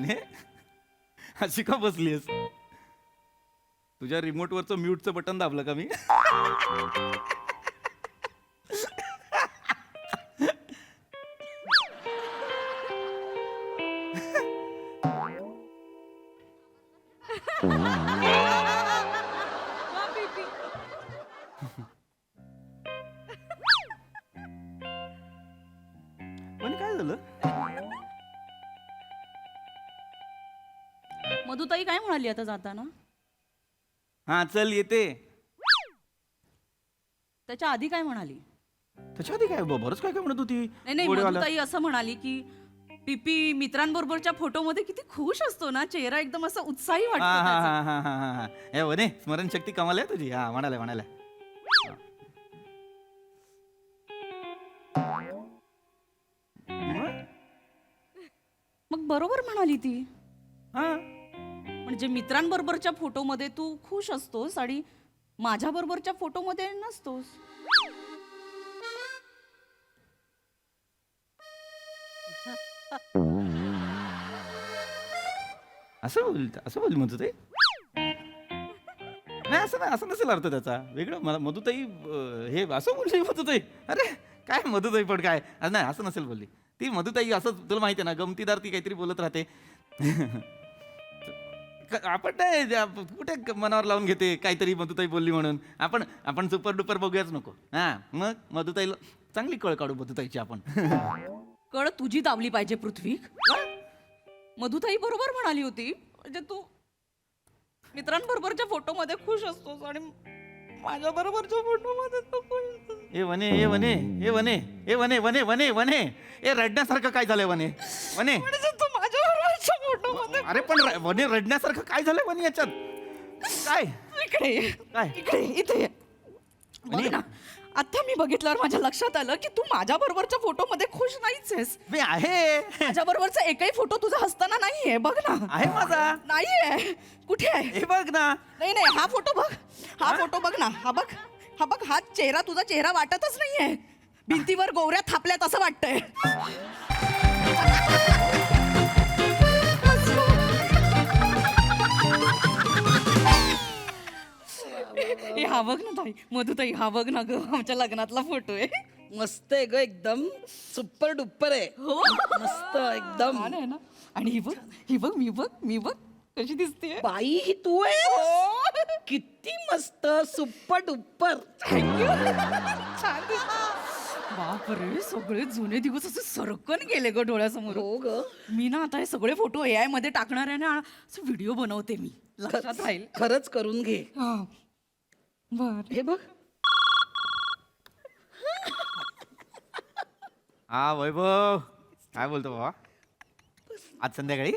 वने अशी का बसलीस? तुझ्या रिमोटवरचं म्यूटचं बटन दाबलं का मी? पण काय झालं? मधुताई काय म्हणाली आता जाताना? हा चल येते. त्याच्या आधी काय म्हणाली? त्याच्या आधी काय बरंच काय काय म्हणत होती. नाही नाही, गोडेवाला. मधुताई असं म्हणाली की पीपी मित्रांबरोबरच्या फोटोमध्ये किती खुश असतो ना, चेहरा एकदम असा उत्साही हा वाटतो हा त्याचा. हा हा हा हा. ए वने स्मरणशक्ती कमाल आहे तुझी. हा म्हणाले म्हणाले. मग बरोबर म्हणाली ती. हा म्हणजे मित्रांबरोबरच्या फोटोमध्ये तू खुश असतोस आणि माझ्या बरोबरच्या फोटोमध्ये नसतोस. असं बोल म्हणतो ते. नाही असं नाही, असं नसेल अर्थ त्याचा वेगळं. मला मधुताई हे असं बोलली मधुताई. अरे काय मधुताई पण काय नाही असं नसेल बोलली ती. मधुताई असं तुला माहिती आहे ना, गमतीदार ती काहीतरी बोलत राहते. आपण नाही कुठे मनावर लावून घेते काहीतरी मधुताई बोलली म्हणून. आपण सुपर डुपर बघूयाच नको. हा मग मधुताईला चांगली कळ काढू मधुताईची आपण. कळ तुझी दावली पाहिजे पृथ्वी. मधुताई बरोबर म्हणाली होती. म्हणजे तू मित्रांबरोबरच्या फोटोमध्ये खुश असतोस आणि माझ्या बरोबरच्या फोटोमध्ये तू खुश असतोस. ए वने ए वने ए वने ए वने वने वने वने ए रडण्यासारखं काय झालंय वने वने? म्हणजे तू माझ्या बरोबरच्या फोटोमध्ये. अरे पण वने रडण्यासारखं काय झालंय वने याच्यात? काय इकडे ये. काय? इकडे ये, इथे ये. बघ वने? ना, आता मी बघितल्यावर माझ्या लक्षात आलं की तू माझ्या बरोबरच्या फोटोमध्ये खुश नाहीच आहेस. मी आहे माझ्या बरोबरचा एकही फोटो तुझा हसताना नाहीये. बघ ना. आहे माझा. नाहीये. कुठे आहे? हे बघ ना. नाही नाही, हा फोटो बघ. हा फोटो बघ ना. हा बघ. हा बघ. हा चेहरा तुझा चेहरा वाटतच नाहीये. भिंतीवर गोवऱ्या थापल्यात असं वाटतंय. ए, हा बघ ना ताई, मधुताई, हा बघ ना ग, आमच्या लग्नातला फोटो आहे. मस्त आहे ग, एकदम सुपर डुपर आहे. हो मस्त एकदम. छान आहे ना. आणि ही बघ मी बघ कशी दिसते. बाई ही तू आहे. किती मस्त सुपर डुपर. छान दिसते. बापरे, सगळे जुने दिवस असे सरकन गेले ग डोळ्यासमोर. हो ग. मी ना आता हे सगळे फोटो AI मध्ये टाकणार आहे ना, असं व्हिडिओ बनवते मी. लक्षात राहील. खरंच करून घे. बर. हे बघ. हा वैभव काय बोलतो बाबा? आज संध्याकाळी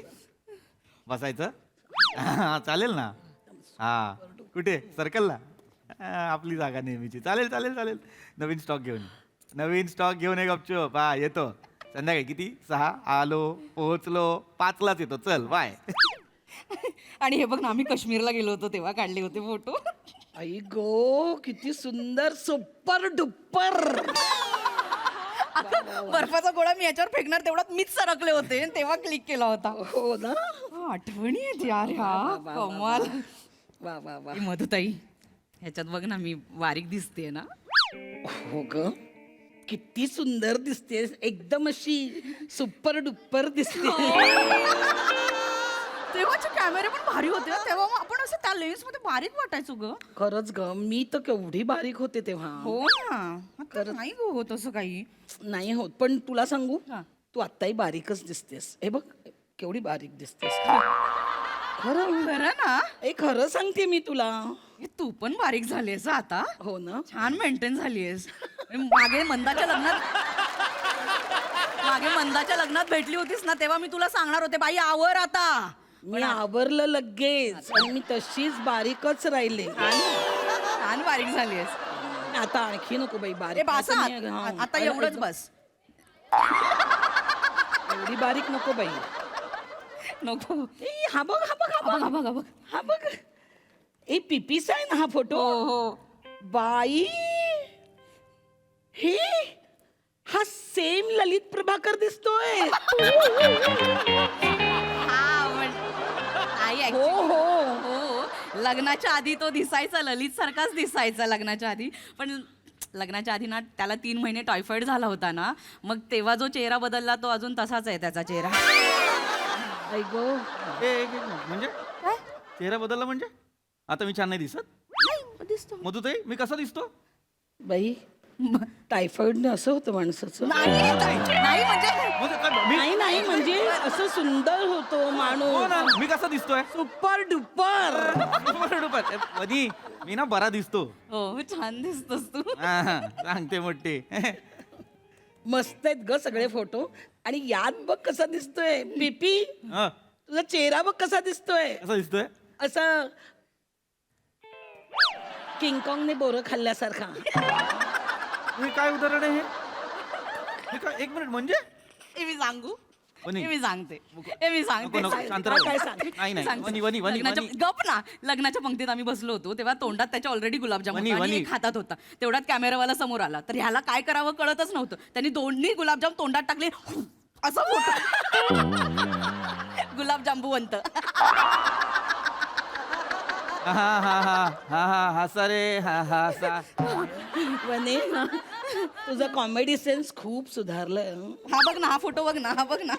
बसायचं? हा, चालेल ना. हा कुठे? सर्कलला? आपली जागा नेहमीची. चालेल चालेल चालेल. नवीन स्टॉक घेऊन ये गपचूप. हा येतो संध्याकाळी. किती? 6 आलो, पोहोचलो, 5लाच येतो. चल बाय. आणि हे बघ ना, आम्ही काश्मीरला गेलो होतो तेव्हा काढले होते फोटो. आई गो, किती सुंदर सुपर डुपर. बर्फाचा गोळा मी याच्यावर फेकणार तेवढ्यात मीच सरकले होते, तेव्हा क्लिक केला होता. हो ना. आठवणी आहेत यार ह्या. कमाल. वा वा वा. ए, मधुताई, ह्याच्यात बघ ना, मी बारीक दिसते ना. हो ग, किती सुंदर दिसते. एकदम अशी सुपर डुपर दिसते. तेव्हाचे कॅमेरे पण भारी होते ना, तेव्हा मग आपण असं त्या लेन्स मध्ये बारीक वाटायचो ग. खरंच ग, मी तर केवढी बारीक होते तेव्हा. हो ना. आता नाही ग होत असं काही. नाही होत. पण तुला सांगू, हा. तू आत्ताही बारीकच दिसतेस. हे बघ केवढी बारीक दिसतेस. खरं खरं ना. खरं सांगते मी तुला. ए, तू पण बारीक झालीयस हं आता. हो ना. छान मेंटेन झालीयस. मागे मंदाच्या लग्नात भेटली होतीस ना, तेव्हा मी तुला सांगणार होते, बाई आवर आता. मी आवरलं लगेच आणि मी तशीच बारीकच राहिले. छान बारीक झालीयस. आता आणखी नको बाई ए, बारीक. बस आता आता. मी- हा. आता एवढंच बस. एवढी बारीक नको बाई. नको. हा बघ हा बघ हा बघ बघ. हा बघ. ए पीपीचा आहे ना हा फोटो. हो. बाई हे हा सेम ललित प्रभाकर दिसतोय. हा लग्नाच्या आधी तो दिसायचा ललित सारखाच दिसायचा लग्नाच्या आधी. पण लग्नाच्या आधी ना त्याला 3 महिने टायफॉइड झाला होता ना, मग तेव्हा जो चेहरा बदलला तो अजून तसाच आहे त्याचा चेहरा. आई गो. एक मिनिट, म्हणजे चेहरा बदलला म्हणजे आता मी छान नाही दिसत? नाही, दिसतो. मधुताई मी कसा दिसतो? बाई टायफॉइडने असं होतं माणसाचं. नाही नाही म्हणजे नाही नाही म्हणजे असं सुंदर होतो हो माणूस. ना, मी कसा दिसतोय? Super duper. वनी मी ना बरा दिसतो. हो छान दिसतोस तू. हा, सांगते मोठे. मस्त आहेत ग सगळे फोटो. आणि यात बघ कसा दिसतोय पीपी. हा, तुझा चेहरा बघ कसा दिसतोय. कसा दिसतोय? असं किंगकॉंगने बोरं खाल्ल्यासारखा. हे काय उदाहरण आहे हे? हे काय? एक मिनिट, म्हणजे हे मी सांगू वनी. हे मी सांगते हे मी सांगते. नको, नको, शांत राहा. काय सांग? नाही नाही, सांगते. वनी वनी वनी लग्नाच्या- वनी. गप ना. लग्नाच्या पंक्तीत आम्ही बसलो होतो तेव्हा तोंडात त्याच्या ऑलरेडी गुलाबजामुन वनी, होता आणि वनी. एक हातात होता. तेवढ्यात कॅमेरावाला समोर आला तर ह्याला काय करावं कळतच नव्हतं. त्यांनी दोन्ही गुलाबजाम तोंडात टाकले असं फोटो. गुलाबजांबूवंत. हा हा हा हा हा हा सारे हा हा सा. वने तुझा कॉमेडी सेन्स खूप सुधारलाय. हा बघ ना, हा फोटो बघ ना, हा बघ ना.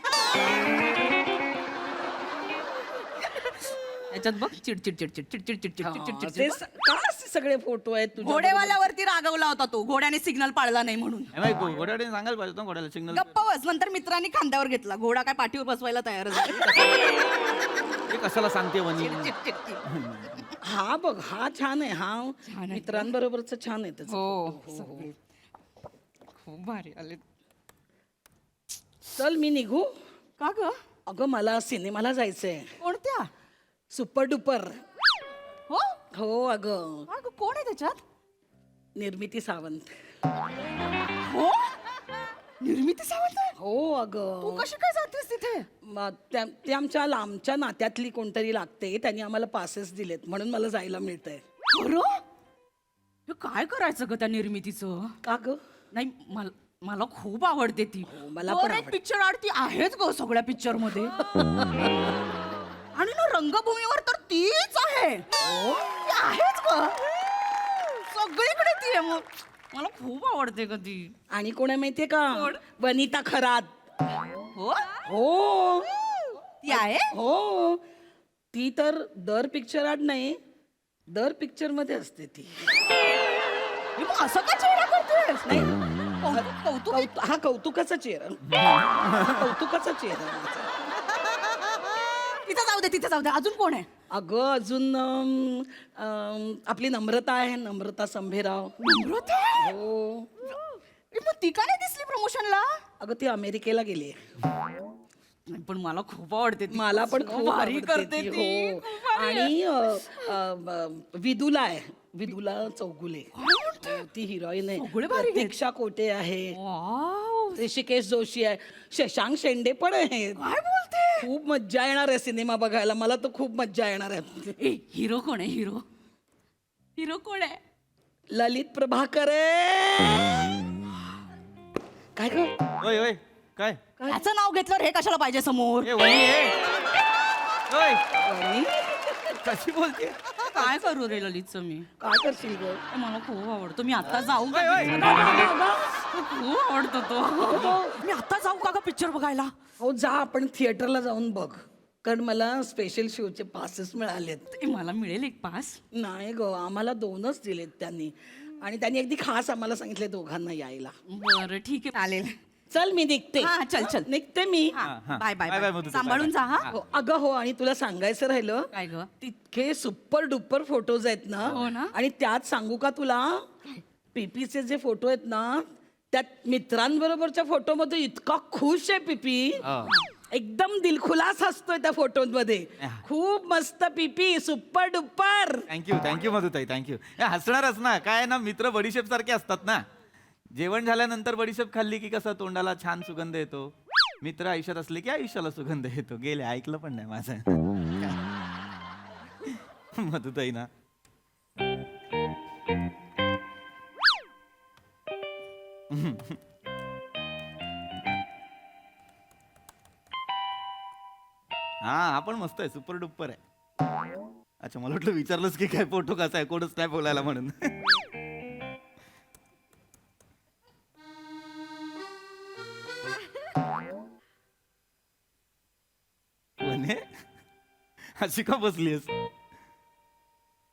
याच्यात बघ चिडचिड चिडचिड चिडचिड चिडचिड चिडचिड ते चिडचिड. का असे सगळे फोटो आहेत तुझ्या? घोडेवाल्यावरती रागवला होता तो, घोड्याने सिग्नल पाळला नाही म्हणून. घोड्याने सांगायला पाहिजे होतं घोड्याला सिग्नल. गप्प बस. नंतर मित्रांनी खांद्यावर घेतला, घोडा काय पाठीवर बसवायला तयार हे कशाला सांगते वनी? हा बघ हा छान आहे. हा छान आहे. मित्रांबरोबरच छान आहे त्याचं. हो खूप भारी आले. चल मी निघू. का ग? अगं मला सिनेमाला जायचंय. कोणत्या? Super duper. हो हो अगं का ग? कोण आहे त्याच्यात? निर्मिती सावंत. हो निर्मिती सावंत आहे? हो तू अगं कशी काय जातेस तिथे? ते आमच्या लांबच्या नात्यातली कोणतरी लागते. त्यांनी आम्हाला पासेस दिलेत म्हणून मला जायला मिळतंय. खरं? हे काय करायचं ग त्या निर्मितीचं? का ग? नाही मला खूप आवडते ती. मला पण आवडते. पिक्चर आरती आहेच ग सगळ्या पिक्चर मध्ये. आणि ना रंगभूमीवर तर तीच आहे. ती आहेच ग सगळीकडे ती आहे. मग मला खूप आवडते ग ती. आणि कोण आहे माहितीये का? कोण? वनिता खरात. हो हो ती आहे. हो ती तर दर पिक्चर आड नाही दर पिक्चर मध्ये असते ती. हे मग असं का चेहरा करतेस? नाही कौतुक हा कौतुकाचा चेहरा. कौतुकाचा चेहरा आहे माझा. तिथे जाऊ दे. अजून कोण आहे? अगं अजून आपली नम्रता आहे. नम्रता संभेराव. नम्रता? हो मग ती का नाही दिसली प्रमोशनला? अगं ती अमेरिकेला गेली. पण मला खूप आवडते ती. मला पण खूप भारी आवडते करते ती. ती. हो खूप भारी आहे. आणि विदुला आहे. विदुला चौगुले. ती हिरोईन सगळे आहे. भारी आहेत. प्रतीक्षा कोटे आहे. वाव. ऋषिकेश जोशी आहे. शशांक शेंडे पण आहेत. काय बोलते? खूप मज्जा येणार आहे सिनेमा बघायला. मला तर खूप मज्जा येणार आहे. ए हिरो कोण आहे? हिरो कोण आहे? ललित प्रभाकर काय ग? ओय ओय काय? याचं नाव घेतल्यावर हे कशाला पाहिजे समोर? ए वनी ए. ओय वहिनी, कशी बोलते? काय करू रे ललितचं मी? काय करशील ग? मला खूप आवडतो. मी आता जाऊ का? ओय, ओय. खूप आवडतो तो. मी आता जाऊ का पिक्चर बघायला? हो जा आपण थिएटरला जाऊन बघ. कारण मला स्पेशल शोचे पासेस मिळालेत. ए, मला मिळेल एक पास? नाही ग आम्हाला 2च दिलेत त्यांनी. आणि त्यांनी अगदी खास आम्हाला सांगितले दोघांना यायला. बरं ठीक आहे चालेल. चल मी निघते. हा, चल. निघते मी. हा, हा. Bye bye, bye bye, bye. Madhukar, सांभाळून बाय, जा बाय. हा. हो, अगं हो आणि तुला सांगायचं राहिलं. काय ग? तितके सुपर डुपर फोटोज आहेत हो ना. ना? आणि त्यात सांगू का तुला पीपीचे जे फोटो आहेत ना त्यात मित्रांबरोबरच्या फोटोमध्ये इतका खुश आहे पीपी. हा. एकदम दिलखुलास हसतोय त्या फोटोमध्ये. खूप मस्त पीपी super duper. Thank you Madhutai thank you. हसणारच ना. काय ना मित्र बडीशेप सारखे असतात ना. जेवण झाल्यानंतर बडीशेप खाल्ली की कसा तोंडाला छान सुगंध येतो. मित्र आयुष्यात असले की आयुष्याला सुगंध येतो. गेले ऐकलं पण नाही माझं. मधुताई ना. हा आपण मस्त आहे. सुपर डुपर आहे. अच्छा, मला वाटलं विचारलंच की काय फोटो कसा आहे, कोणच नाही बोलायला म्हणून. म्हणे अशी का बसलीस?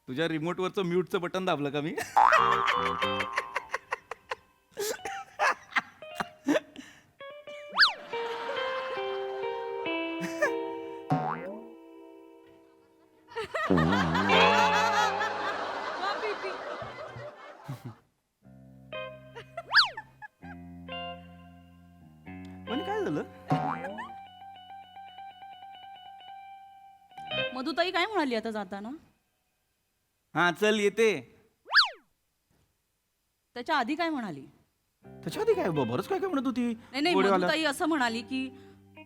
तुझ्या रिमोट वरचं म्यूटचं बटन दाबलं का मी? पण काय झालं? मधुताई काय म्हणाली आता जाताना? हा चल येते. त्याच्या आधी काय म्हणाली? त्याच्या आधी काय बरंच काय काय म्हणत होती. नाही नाही, गोडेवाला. मधुताई असं म्हणाली की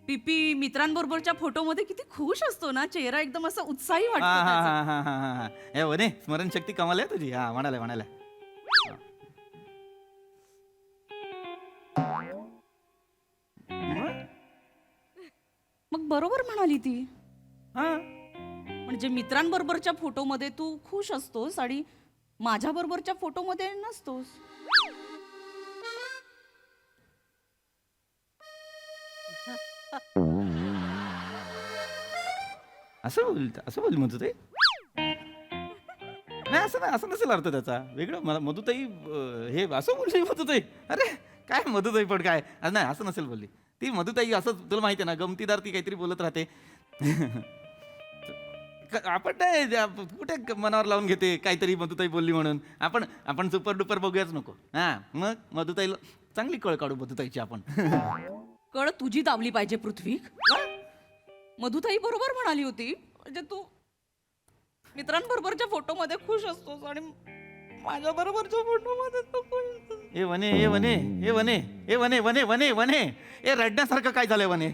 पीपी मित्रांबरोबरच्या फोटोमध्ये किती खुश असतो ना, चेहरा एकदम असा उत्साही हा वाटतो हा त्याचा. हा हा हा हा हा. हे वने स्मरणशक्ती कमाल आहे तुझी. हा म्हणाले म्हणाले. मग बरोबर म्हणाली ती. हा म्हणजे मित्रांबरोबरच्या फोटोमध्ये तू खुश असतोस आणि माझ्या बरोबरच्या फोटोमध्ये नसतोस. असं बोल म्हणतो ते. नाही असं नाही, असं नसेल अर्थ त्याचा. वेगळं मला मधुताई हे असं बोलली मधुताई. अरे काय मधुताई पण काय नाही असं नसेल बोलली ती. मधुताई असं तुला माहिती आहे ना, गमतीदार ती काहीतरी बोलत राहते. आपण नाही कुठे मनावर लावून घेते काहीतरी मधुताई बोलली म्हणून. आपण सुपर डुपर बघूयाच नको. हा मग मधुताईला चांगली कळ काढू मधुताईची आपण. कळ तुझी दावली पाहिजे पृथ्वी. मधुताई बरोबर म्हणाली होती. म्हणजे तू मित्रांबरोबरच्या फोटोमध्ये खुश असतोस आणि माझ्या बरोबरच्या फोटोमध्ये तू खुश असतोस. ए वने ए वने ए वने ए वने वने वने वने ए रडण्यासारखं काय झालंय वने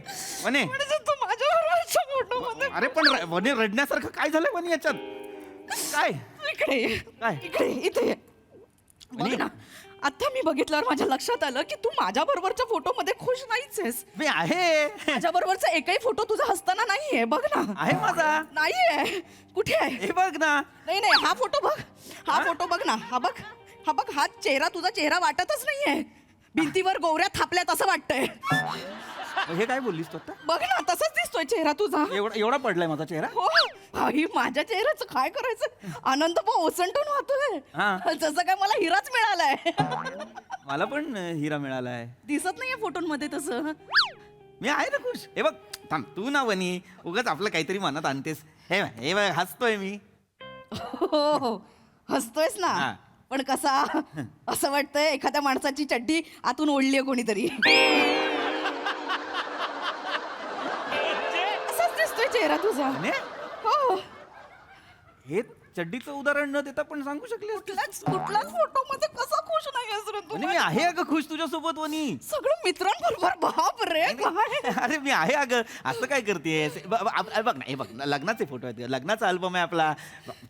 वने? म्हणजे तू माझ्या बरोबरच्या फोटोमध्ये. अरे पण वने रडण्यासारखं काय झालंय वने याच्यात? काय इकडे ये. काय? इकडे इथे ये. बघ आणि- ना, आता मी बघितल्यावर माझ्या लक्षात आलं की तू माझ्या बरोबरच्या फोटोमध्ये खुश नाहीच आहेस. मी आहे माझ्या बरोबरचा एकही फोटो तुझा हसताना नाहीये. बघ ना. आहे माझा. नाहीये. कुठे आहे? हे बघ ना. नाही नाही, हा फोटो बघ. हा फोटो बघ ना. हा बघ. हा बघ. हा चेहरा तुझा चेहरा वाटतच नाहीये. भिंतीवर गोवऱ्या थापल्यात असं वाटतंय. हे काय बोललीस तू आता? बघ ना, तसाच दिसतोय चेहरा तुझा. एवढा पडलाय माझा चेहरा. हो. आई, माझ्या चेहऱ्याचं काय करायचं? आनंद पण ओसंडून वाहतोय. हा. जसं काय मला हिराच मिळालाय. मला पण हिरा मिळालाय. दिसत नाहीये फोटोमध्ये तसं. मी आहे ना खुश. हे बघ थांब तू ना वनी उगाच आपलं काहीतरी मनात आणतेस. हे बघ हसतोय मी. हो, हसतोयस ना. हा. पण कसा असं वाटतंय एखाद्या माणसाची चड्डी आतून ओढलीये कोणीतरी. असाच दिसतोय चेहरा तुझा. वने, हो. हे चड्डीचं उदाहरण न देता पण सांगू शकले कुठलाच फोटो मध्ये कसा खुश नाही आहेस रे तू? मी आहे अगं खुश तुझ्यासोबत वनी. सगळं मित्रांबरोबर. बाप रे काय. अरे मी आहे अगं. असं काय करतेस? बघ ना हे बघ लग्नाचे फोटो आहेत. लग्नाचा अल्बम आहे आपला.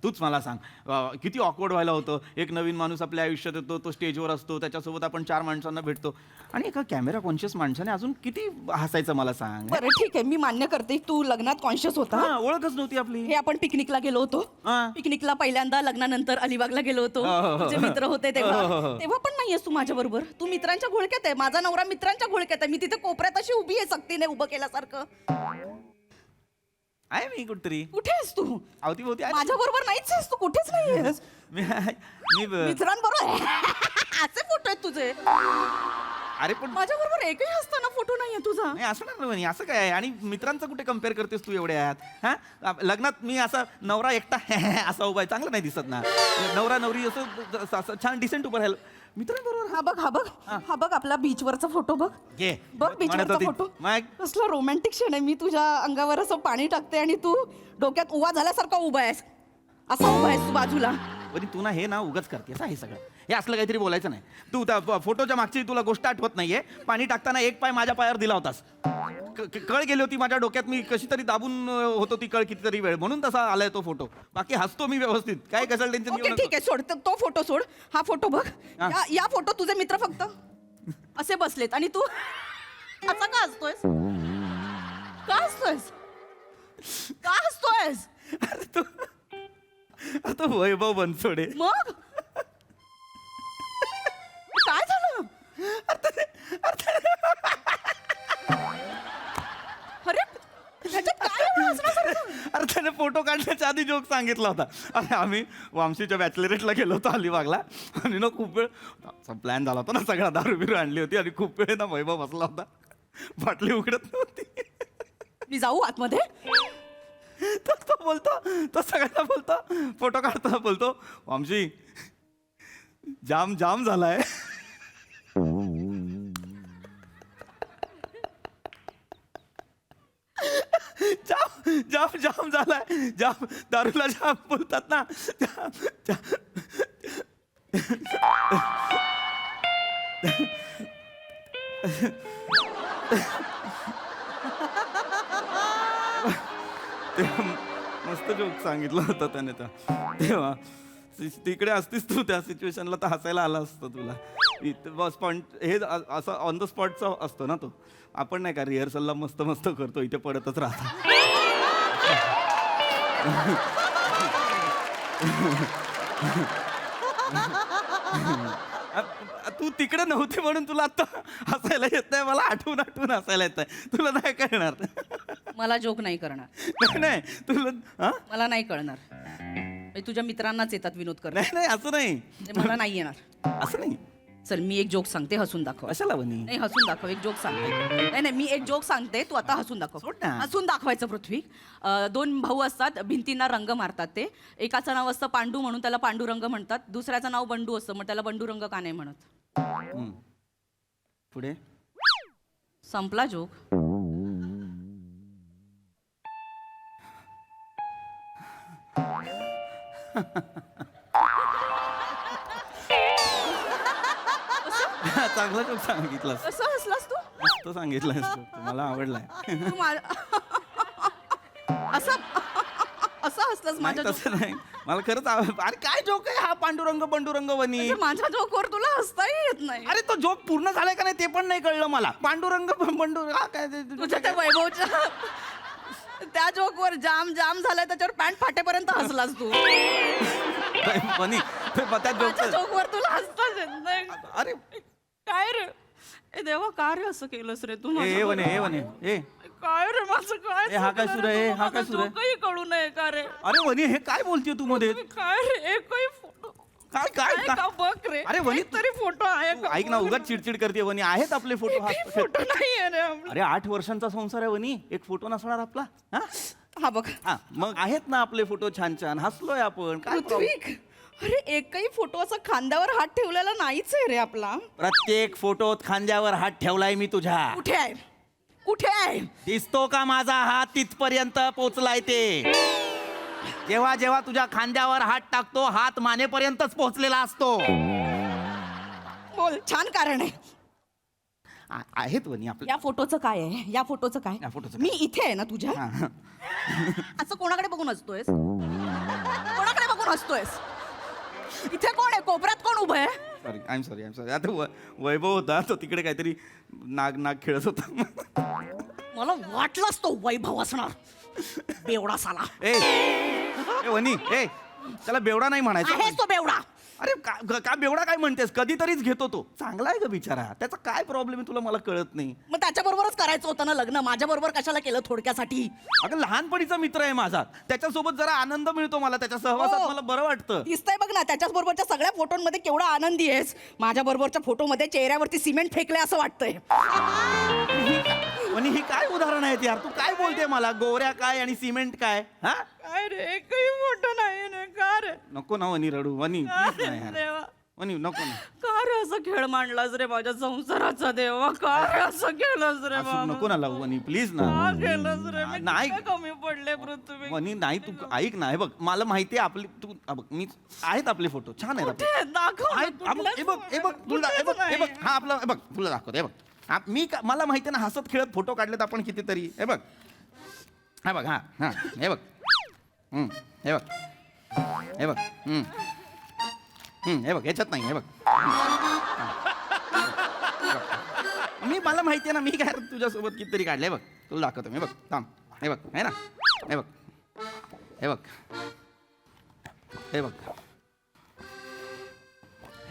तूच मला सांग किती ऑकवर्ड व्हायला होतं. एक नवीन माणूस आपल्या आयुष्यात येतो, तो स्टेजवर असतो, त्याच्यासोबत आपण 4 माणसांना भेटतो आणि एका कॅमेरा कॉन्शियस माणसाने अजून किती हसायचं मला सांग. बरं ठीक आहे, मी मान्य करते तू लग्नात कॉन्शियस होता. हा, ओळखच नव्हती आपली. हे आपण पिकनिकला गेलो होतो. हा. पिकनिकला पहिल्यांदा लग्नानंतर अलिबागला गेलो होतो. हो, हो, हो. तुझे मित्र होते हो, हो, तेव्हा हो. तेव्हा पण नाहीयेस तू माझ्या बरोबर. तू मित्रांच्या घोळक्यात आहे. माझा नवरा मित्रांच्या घोळक्यात आहे. मी तिथे कोपऱ्यात अशी उभी आहे सक्तीने उभं केल्यासारखं. आहे मी कुठतरी कुठे आहेस तू? अवतीभोवती आहे. माझ्या बरोबर नाहीच आहेस तू. कुठेच नाहीयेस. मी मित्रांबरोबर असे फोटो आहेत तुझे. अरे पण माझ्या बरोबर एकही हसताना फोटो नाहीये तुझा. नाही असं नाही म्हणे. असं काय आहे? आणि मित्रांचं कुठे कम्पेअर करतेस तू एवढ्यात? हा लग्नात मी असा नवरा एकटा असा उभा आहे, चांगलं नाही दिसत ना. नवरा नवरी असं छान डिसेंट उभं राहिलं मित्रांबरोबर. हा बघ, हा बघ, हा बघ आपला बीचवरचा फोटो बघ. घे. बघ म्हणत बीचवरचा होती. फोटो. मग? कसला रोमॅन्टिक क्षण आहे. मी तुझ्या अंगावर असं पाणी टाकते आणि तू डोक्यात उभा झाल्यासारखा उभा आहेस. असा उभा आहेस तू बाजूला. पण तू ना हे ना उगाच करतेस हे सगळं. हे असलं काहीतरी बोलायचं नाही. तू त्या फोटोच्या मागची तुला गोष्ट आठवत नाहीये. पाणी टाकताना एक पाय माझ्या पायावर दिला होतास. कळ गेली होती माझ्या डोक्यात. मी कशी तरी दाबून होतो ती कळ कितीतरी वेळ, म्हणून तसा आलाय तो फोटो. बाकी हसतो मी व्यवस्थित. काय कशाला टेन्शन ओके ठीक आहे, सोड तो फोटो सोड. हा फोटो बघ. या फोटो तुझे मित्र फक्त असे बसलेत आणि तू असा का हसतोयस? का हसतोयस? का हसतोयस? अरे तू आता वैभव बनसोडे. मग काय झालं? अरे त्याच्यात काय एवढं हसण्यासारखं? अरे त्याने फोटो काढण्याच्या आधी जोक सांगितला होता. अरे आम्ही वामशीच्या बॅचलरेटला गेलो होतो अलिबागला आणि ना खूप वेळ प्लॅन झाला होता ना सगळा, दारू बिरू आणली होती आणि खूप वेळ ना वैभव बसला होता, बाटली उघडत नव्हती. मी जाऊ आतमध्ये? तर तो बोलतो, तो सगळ्यांना बोलतो, फोटो काढताना बोलतो, वामशी जाम जाम झालाय. जाम जाम जाम झालाय, जाम दारूला जाम बोलतात ना. जाम, जाम. तेव्हा मस्त जोक सांगितलं होतं त्याने. तेव्हा तिकडे असतीस तू त्या सिच्युएशनला तर हसायला आला असतं तुला. हे असं ऑन द स्पॉटचा असतो ना तो. आपण नाही का रिहर्सलला मस्त मस्त करतो, इथे पडतच राहतो. तू तिकडे नव्हती म्हणून तुला आता हसायला येत नाही, मला आठवून आठवून हसायला येत आहे. तुला नाही कळणार. मला जोक नाही करणार. नाही तुला हा? मला नाही कळणार. म्हणजे तुझ्या मित्रांनाच येतात विनोद करणार. नाही नाही असं नाही, मला नाही येणार. असं नाही. चल मी एक जोक सांगते, हसून दाखव. कशाला बनी? नाही हसून दाखव, एक जोक सांगते. नाही नाही मी एक जोक सांगते, तू आता हसून दाखव. सोड ना. हसून दाखवायचं पृथ्वी. दोन भाऊ असतात, भिंतींना रंग मारतात ते. एकाचं नाव असतं पांडू म्हणून त्याला पांडुरंग म्हणतात. दुसऱ्याचं नाव बंडू असतं, मग त्याला बंडूरंग का नाही म्हणत? पुढे संपला जोक. चांगला जोक सांगितलास, असं हसलास तू? मस्त सांगितलास तू, मला आवडलाय. तू असं असं हसलास नाही माझ्या तसं नाही, मला खरंच अरे काय जोक आहे हा पांडुरंग बंडुरंग बनी. जोक. माझ्या जोकवर तुला हसताही येत नाही. अरे तो जोक पूर्ण झालाय का नाही ते पण नाही कळलं मला. पांडुरंग बंडुरंग हा काय तुझ्या त्या वैभवच्या त्या जोकवर जाम जाम झालाय, त्याच्यावर पॅन्ट फाटेपर्यंत हसलास तू. बनी त्या माझ्या जोक. जोकवर तुला हसताच येत नाही. अरे काय रे ए देवा, का रे असं केलंस रे तू? ए वने ए वने ए काय रे माझं काय ए, हा काय चुकलं सुरू आहे? रे? हा काय माझं सुरू आहे? डोकंही कळू नये का रे? अरे वनी हे काय बोलतीये तू मध्ये? काय रे एकही फोटो काय काय आहे काय? का बघ रे? अरे वनी तरी फोटो आहे तू का? ऐक ना, उगाच चिडचिड करते वनी. आहेत आपले फोटो. फोटो नाहीये रे आपला. अरे 8 वर्षांचा संसार आहे वनी, एक फोटो नसणार आपला? हा हा बघ हा, मग आहेत ना आपले फोटो छान छान, हसलोय आपण. काय problem? पृथ्वी, अरे एकही फोटो असा खांद्यावर हात ठेवलेला नाहीच आहे रे आपला. प्रत्येक फोटोत खांद्यावर हात ठेवलाय मी तुझ्या. कुठे आहे? कुठे आहे? दिसतो का माझा हात तिथपर्यंत पोहोचलाय ते? जेव्हा जेव्हा तुझ्या खांद्यावर हात टाकतो, हात मानेपर्यंतच पोहोचलेला असतो. बोल, छान कारण आहे. आहेत वनी आपल्या. या फोटोचं काय आहे? या फोटोचं काय? या फोटोचं मी इथे आहे ना तुझ्या. हा. असं कोणाकडे बघून हसतोयस? कोणाकडे बघून हसतोयस? इथे कोण आहे? कोपऱ्यात कोण उभं आहे? Sorry I am sorry. आता वैभव होता तो तिकडे काहीतरी नाग खेळत होता. मला वाटलंच तो वैभव असणार. बेवडा साला. ए वनी ए, त्याला बेवडा नाही म्हणायचं. आहेस तो बेवडा. अरे का बेवडा काय म्हणतेस? कधीतरीच घेतो तो. चांगला आहे का बिचारा? त्याचा काय प्रॉब्लेम आहे तुला मला कळत नाही. मग त्याच्या बरोबरच करायचं होतं ना लग्न. माझ्या बरोबर कशाला केलं थोडक्यासाठी? अगं लहानपणीचा मित्र आहे माझा, त्याच्यासोबत जरा आनंद मिळतो मला, त्याच्या सहवासात हो. मला बरं वाटतं. दिसतंय बघ ना, त्याच्याच बरोबरच्या सगळ्या फोटोंमध्ये केवढा आनंदी आहेस. माझ्या बरोबरच्या फोटोमध्ये चेहऱ्यावरती सिमेंट फेकले असं वाटतंय. आणि ही काय उदाहरण आहेत यार? तू काय बोलते मला? गोऱ्या काय आणि सिमेंट काय? हा काय रे, एकही फोटो नाही ना. का रे? नको ना वनी रडू. वनी please नाही यार. देवा, वनी नको ना. का रे असं खेळ मांडलास रे माझ्या संसाराचा? देवा, का रे असं केलंस रे असं बाबा? नको ना लावू वनी प्लीज ना. का केलंस रे? मी नाही. किती कमी पडले पृथ्वी. वनी नाही, तू ऐक ना. हे बघ मला माहिती आहे आपली, तू बघ मी आहेत आपले फोटो छान आहेत आपले. कुठे? दाखव ना, आहेत. हा बघ, हे बघ हे बघ तुला हे बघ हे बघ हा आपला हे बघ तुला दाखवतो. हे बघ मला माहिती आहे ना, हसत खेळत फोटो काढलेत आपण कितीतरी. हे बघ हा बघ हा हा हे बघ हे बघ हे बघ हे बघ ह्याच्यात नाही. हे बघ मी मला माहिती आहे ना, मी काय तुझ्यासोबत कितीतरी काढले. हे बघ तुला दाखवतो. हे बघ थांब. हे बघ आहे ना. हे बघ हे बघ हे बघ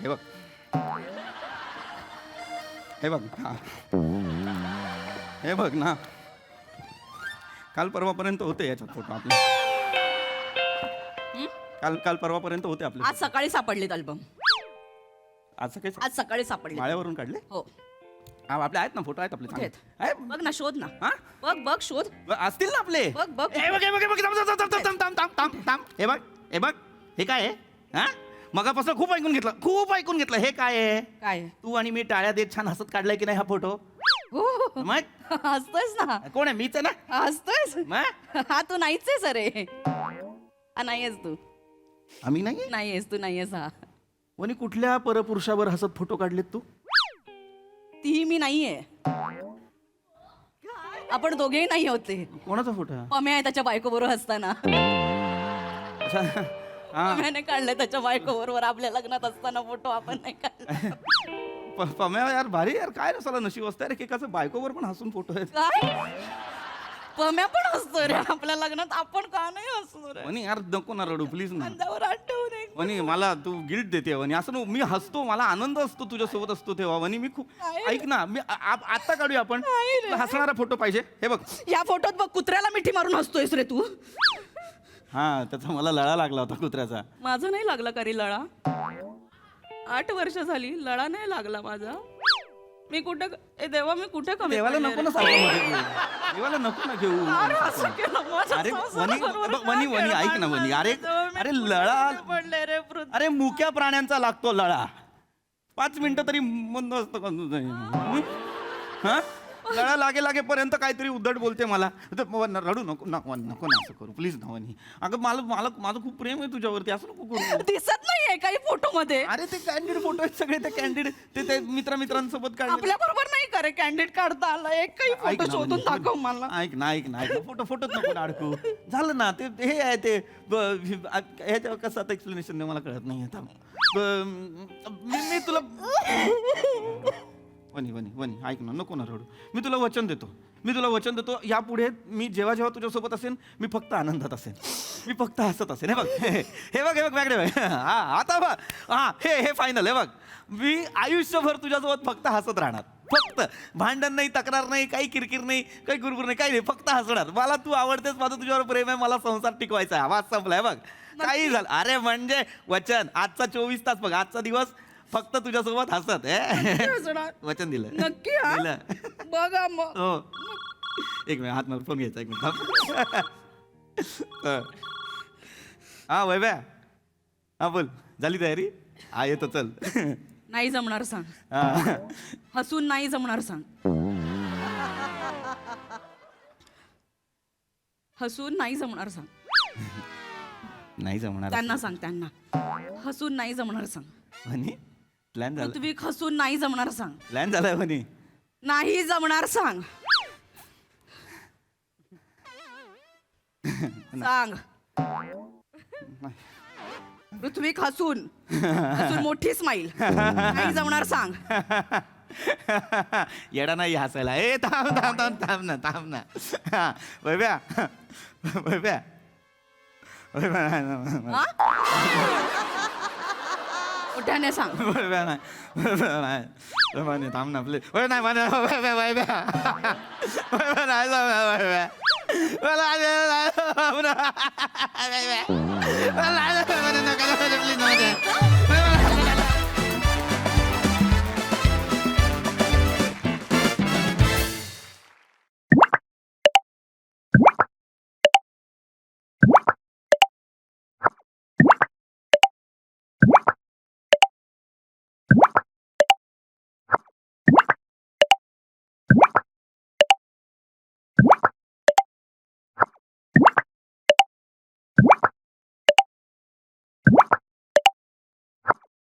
हे बघ हे बघ हा. हे बघ ना, काल परवापर्यंत होते याच्यात फोटो आपले. काल परवापर्यंत होते आपले. आज सकाळी सापडलेत अल्बम. आज काही आज सकाळी सापडले. माळ्यावरून काढले. हो. आपले आहेत ना फोटो, आहेत आपले कुठे आहेत? चांगले. आहे. बघ ना, शोध ना. हा? बघ शोध. असतील ना आपले. बघ बघ. हे बघ हे बघ हे बघ, थांब. हे बघ हे बघ, हे काय आहे? हा, मगापासून खूप ऐकून घेतलं. हे काय आहे? काय? तू आणि मी टाळ्या देत छान हसत काढलाय की नाही हा फोटो? हो. मग हसतोयस ना. कोण आहे? मीच आहे ना. हसतोयस. मग हा तू नाहीच आहे सरे. हा नाहीयेस तू. आम्ही नाही. नाहीयेस तू, नाहीयेस. हा वनी कुठल्या परपुरुषावर हसत फोटो काढलेत तू? तीही मी नाहीये. आपण दोघेही नाही होते. कोणाचा फोटो आहे? पम्या आहे त्याच्या बायको बरोबर हसताना. अच्छा, हा. पम्याने काढलाय त्याच्या बायको बरोबर आपल्या लग्नात असताना फोटो. आपण नाही काढला. पम्या यार भारी यार, काय नसाला नशीब असतं रे, एकाचं बायकोवर पण हसून फोटो आहेत. काय? पम्या पण हसतो रे आपल्या लग्नात. आपण का नाही हसतो रे? वनी यार नको ना रडू प्लीज ना. अंगावर हात ठेवून एक. वनी मला तू गिल्ट देते वनी. असं मी हसतो, मला आनंद असतो तुझ्यासोबत असतो तेव्हा. वनी मी खूप ऐक ना, मी आता काढूया आपण. हसणारा फोटो पाहिजे. हे बघ या फोटोत बघ, कुत्र्याला मिठी मारून हसतोयस रे तू. हा, त्याचा मला लळा लागला होता कुत्र्याचा. माझा नाही लागला का रे लळा? 8 वर्ष झाली, लळा नाही लागला माझा. मी कुठे देवा, मी कुठे कमी देवाला पडले नको रे? ना सारखं मध्ये घेऊ. देवाला नको ना घेऊ. अरे असं केलं माझ्या अरे संसाराबरोबर वनी काय ऐक ना केलं वनी. अरे माझं? मी अरे कुठे लळा, कमी पडले रे पृथ्वी? अरे मुक्या प्राण्यांचा लागतो लळा. 5 मिनिटं तरी मंद असतं का तुझं? हा, लळा लागेपर्यंत काहीतरी उद्धट बोलते मला. रडू नको नको नको ना असं करू प्लीज ना वनी. अगं मला माझं खूप प्रेम आहे तुझ्यावरती, असं नको करू. दिसत नाहीये काही फोटो मध्ये. अरे ते कॅन्डिड फोटो आहेत सगळे. ते कॅन्डिड ते मित्रांसोबत काढले. आपल्या बरोबर नाही करे कॅन्डिडेट काढता आला. एक काही ऐक फोटो ना शोधून वनी, दाखव मला. ऐक ना फोटोत नको अडकू. झालं ना ते हे आहे ते ह्याच्यावर कसं आता एक्सप्लेनेशन मला कळत नाही आता. मी तुला वनी ऐक ना, नको ना रडू. मी तुला वचन देतो यापुढे मी जेव्हा तुझ्यासोबत असेन मी फक्त आनंदात असेन, मी फक्त हसत असेन. हे बघ बॅकडे बघ. हा आता बघ. हा हे फायनल. हे बघ, मी आयुष्यभर तुझ्यासोबत फक्त हसत राहणार. फक्त भांडण नाही, तक्रार नाही, काही किरकिर नाही, काही गुरगुर नाही, काही नाही, फक्त हसणार. मला तू आवडतेस, माझं तुझ्यावर प्रेम आहे, मला संसार टिकवायचा आहे. आवाज संपलाय बघ. काही झालं अरे म्हणजे वचन. आजचा 24 तास बघ, आजचा दिवस फक्त तुझ्यासोबत हसत. वचन दिलं. नक्की हा? दिलं. बघा मग. हो. एक मिनिट, हात फोन घ्यायचा. एक मिनिट. हा वैभ्या, हा बोल. झाली तयारी? हा येतो चल. नाही जमणार सांग. हा. हसून नाही जमणार सांग. हसून नाही जमणार सांग. नाही जमणार. त्यांना सांग, त्यांना. हसून नाही जमणार सांग. म्हणे प्लॅन झाला. पृथ्वी हसून नाही जमणार सांग. प्लॅन झालाय म्हणे. नाही जमणार सांग. सांग. पृथ्वी हसून मोठी स्माईल. नाही जमणार सांग. येडा नाही हसायला. ए थांब ना. हा, वैभ्या. हा? मोठ्याने सांग. नाही थांब ना प्लीज. नाही प्लीज.